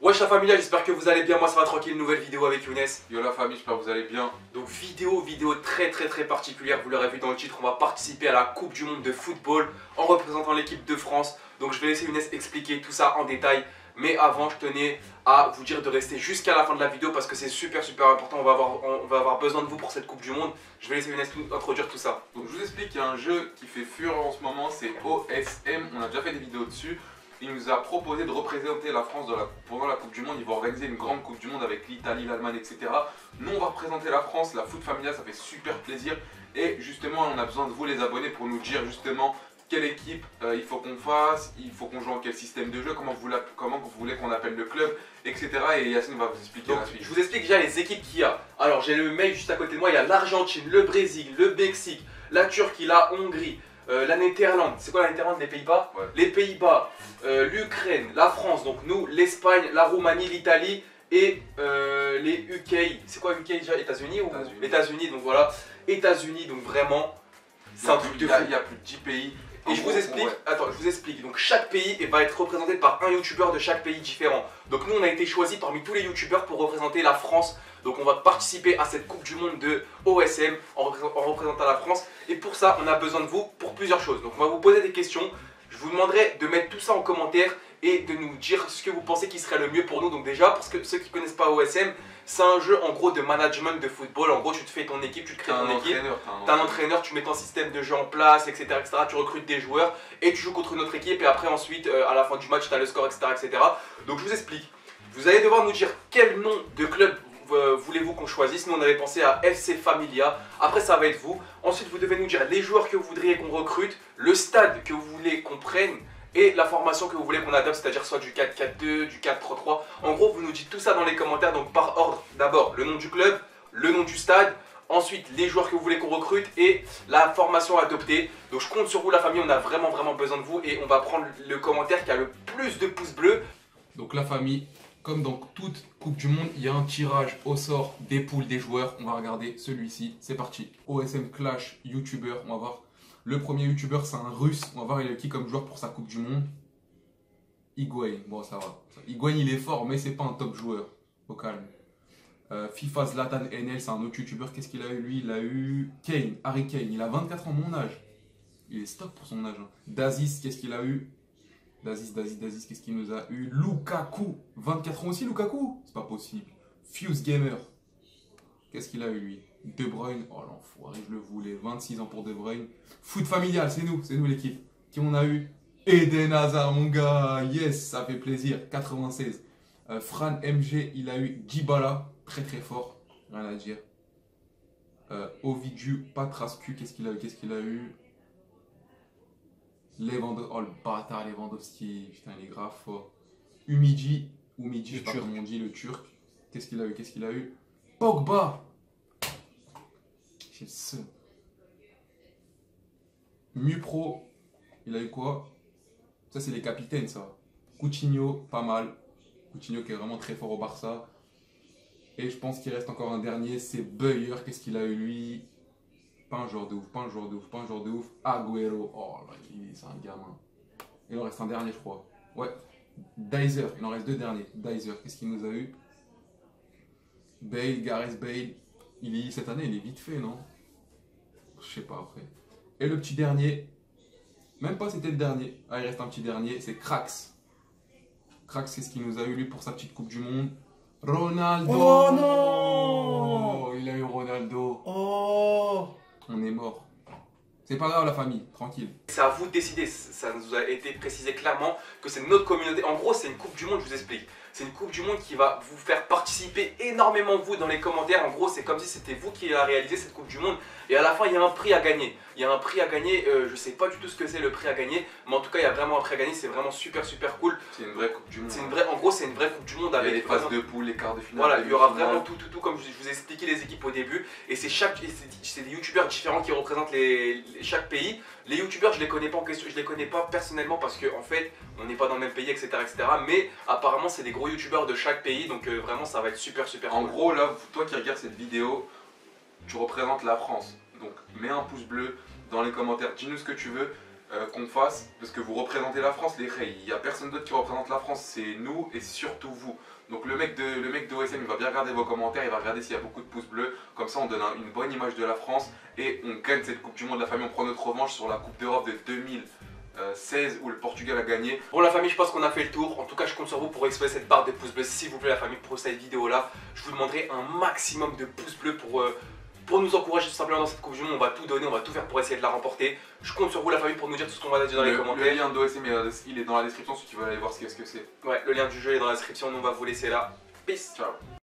Wesh la famille, j'espère que vous allez bien, moi ça va tranquille, nouvelle vidéo avec Younes. Yo la famille, j'espère que vous allez bien. Donc vidéo très particulière, vous l'aurez vu dans le titre, on va participer à la Coupe du Monde de football en représentant l'équipe de France. Donc je vais laisser Younes expliquer tout ça en détail. Mais avant, je tenais à vous dire de rester jusqu'à la fin de la vidéo parce que c'est super important, on va avoir besoin de vous pour cette Coupe du Monde. Je vais laisser Younes introduire tout ça. Donc je vous explique, il y a un jeu qui fait fureur en ce moment, c'est OSM, on a déjà fait des vidéos dessus. Il nous a proposé de représenter la France pendant la Coupe du Monde. Ils vont organiser une grande Coupe du Monde avec l'Italie, l'Allemagne, etc. Nous, on va représenter la France, la Foot Familia, ça fait super plaisir. Et justement, on a besoin de vous, les abonnés, pour nous dire justement quelle équipe il faut qu'on fasse, il faut qu'on joue en quel système de jeu, comment vous voulez qu'on appelle le club, etc. Et Yacine va vous expliquer la suite. Je vous explique déjà les équipes qu'il y a. Alors, j'ai le mail juste à côté de moi, il y a l'Argentine, le Brésil, le Mexique, la Turquie, la Hongrie. La Néerlande, c'est quoi la Néerlande? Les Pays-Bas? Ouais. Les Pays-Bas, l'Ukraine, la France, donc nous, l'Espagne, la Roumanie, l'Italie et les UK. C'est quoi UK déjà? États-Unis ou États-Unis, donc voilà. États-Unis, donc vraiment, c'est un truc de fou. Il y a plus de 10 pays. Et je vous explique, attends, je vous explique. Donc chaque pays va être représenté par un youtubeur de chaque pays différent. Donc nous, on a été choisi parmi tous les youtubeurs pour représenter la France. Donc on va participer à cette Coupe du Monde de OSM en représentant la France. Et pour ça, on a besoin de vous pour plusieurs choses. Donc on va vous poser des questions. Je vous demanderai de mettre tout ça en commentaire et de nous dire ce que vous pensez qui serait le mieux pour nous. Donc déjà, parce que ceux qui ne connaissent pas OSM, c'est un jeu en gros de management de football. En gros, tu te fais ton équipe, tu te crées ton équipe. Tu as un entraîneur, tu mets ton système de jeu en place, etc., etc. Tu recrutes des joueurs et tu joues contre une autre équipe. Et après, ensuite, à la fin du match, tu as le score, etc., etc. Donc je vous explique. Vous allez devoir nous dire quel nom de club voulez-vous qu'on choisisse. Nous on avait pensé à FC Familia. Après ça va être vous. Ensuite vous devez nous dire les joueurs que vous voudriez qu'on recrute, le stade que vous voulez qu'on prenne et la formation que vous voulez qu'on adopte, c'est-à-dire soit du 4-4-2, du 4-3-3. En gros vous nous dites tout ça dans les commentaires. Donc par ordre, d'abord le nom du club, le nom du stade, ensuite les joueurs que vous voulez qu'on recrute et la formation adoptée. Donc je compte sur vous la famille, on a vraiment besoin de vous et on va prendre le commentaire qui a le plus de pouces bleus. Donc la famille, comme dans toute Coupe du Monde, il y a un tirage au sort des poules des joueurs. On va regarder celui-ci. C'est parti. OSM Clash YouTuber. On va voir. Le premier YouTuber, c'est un russe. On va voir il est qui comme joueur pour sa Coupe du Monde. Higuain. Bon, ça va. Higuain, il est fort, mais c'est pas un top joueur. Au calme. FIFA Zlatan NL, c'est un autre YouTuber. Qu'est-ce qu'il a eu lui? Il a eu Kane, Harry Kane. Il a 24 ans, mon âge. Il est stock pour son âge. Hein. Dazis, qu'est-ce qu'il a eu? Dazis, qu'est-ce qu'il nous a eu? Lukaku, 24 ans aussi Lukaku? C'est pas possible. Fuse Gamer, qu'est-ce qu'il a eu lui? De Bruyne, oh l'enfoiré, je le voulais, 26 ans pour De Bruyne. Foot familial, c'est nous l'équipe. Qui on a eu? Eden Hazard, mon gars, yes, ça fait plaisir, 96. Fran MG, il a eu Dybala, très fort, rien à dire. Ovidiu Patrascu, qu'est-ce qu'il a eu? Lewandowski, oh le bâtard Lewandowski, putain il est grave fort. Umidi, je sais pas comment on dit, le turc. Qu'est-ce qu'il a eu? Pogba. J'ai le seum. Mupro, il a eu quoi? Ça c'est les capitaines ça. Coutinho, pas mal. Coutinho qui est vraiment très fort au Barça. Et je pense qu'il reste encore un dernier, c'est Beyer, qu'est-ce qu'il a eu lui? Pas un joueur de ouf, Agüero, oh là, c'est un gamin. Il en reste un dernier, je crois. Ouais, Dizer, il en reste deux derniers. Dizer, qu'est-ce qu'il nous a eu? Bale, Gareth Bale. Cette année, il est vite fait, non? Je sais pas après. Et le petit dernier, même pas c'était le dernier. Ah, il reste un petit dernier, c'est Krax. Krax, qu'est-ce qu'il nous a eu lui pour sa petite Coupe du Monde? Ronaldo! Oh non! Il a eu Ronaldo. Oh! On est mort. C'est pas grave la famille, tranquille. C'est à vous de décider, ça nous a été précisé clairement que c'est notre communauté. En gros c'est une Coupe du Monde, je vous explique. C'est une Coupe du Monde qui va vous faire participer énormément vous dans les commentaires. En gros c'est comme si c'était vous qui a réalisé cette Coupe du Monde. Et à la fin il y a un prix à gagner. Il y a un prix à gagner, je sais pas du tout ce que c'est le prix à gagner. Mais en tout cas il y a vraiment un prix à gagner, c'est vraiment super cool. C'est une vraie Coupe du Monde. En gros c'est une vraie Coupe du Monde avec les phases de poule, les quarts de finale. Voilà, il y aura vraiment tout comme je vous ai expliqué les équipes au début. Et c'est des youtubeurs différents qui représentent chaque pays. Les youtubeurs je les connais pas personnellement parce que en fait on n'est pas dans le même pays, etc. Mais apparemment c'est des gros youtubeurs de chaque pays, donc vraiment ça va être super En cool. gros là, toi qui regardes cette vidéo, tu représentes la France. Donc mets un pouce bleu dans les commentaires, dis-nous ce que tu veux. qu'on fasse, parce que vous représentez la France, les Rey. Il n'y a personne d'autre qui représente la France, c'est nous et surtout vous. Donc le mec de OSM, il va bien regarder vos commentaires, il va regarder s'il y a beaucoup de pouces bleus. Comme ça, on donne une bonne image de la France et on gagne cette Coupe du Monde. La famille, on prend notre revanche sur la Coupe d'Europe de 2016 où le Portugal a gagné. Bon la famille, je pense qu'on a fait le tour. En tout cas, je compte sur vous pour exploser cette barre de pouces bleus. S'il vous plaît la famille, pour cette vidéo là, je vous demanderai un maximum de pouces bleus pour nous encourager tout simplement dans cette Coupe du Monde. On va tout donner, on va tout faire pour essayer de la remporter. Je compte sur vous la famille pour nous dire tout ce qu'on va dire dans les commentaires. Le lien d'OSM il est dans la description si tu veux aller voir ce que c'est. Ouais, le lien du jeu est dans la description, nous on va vous laisser là. Peace, ciao.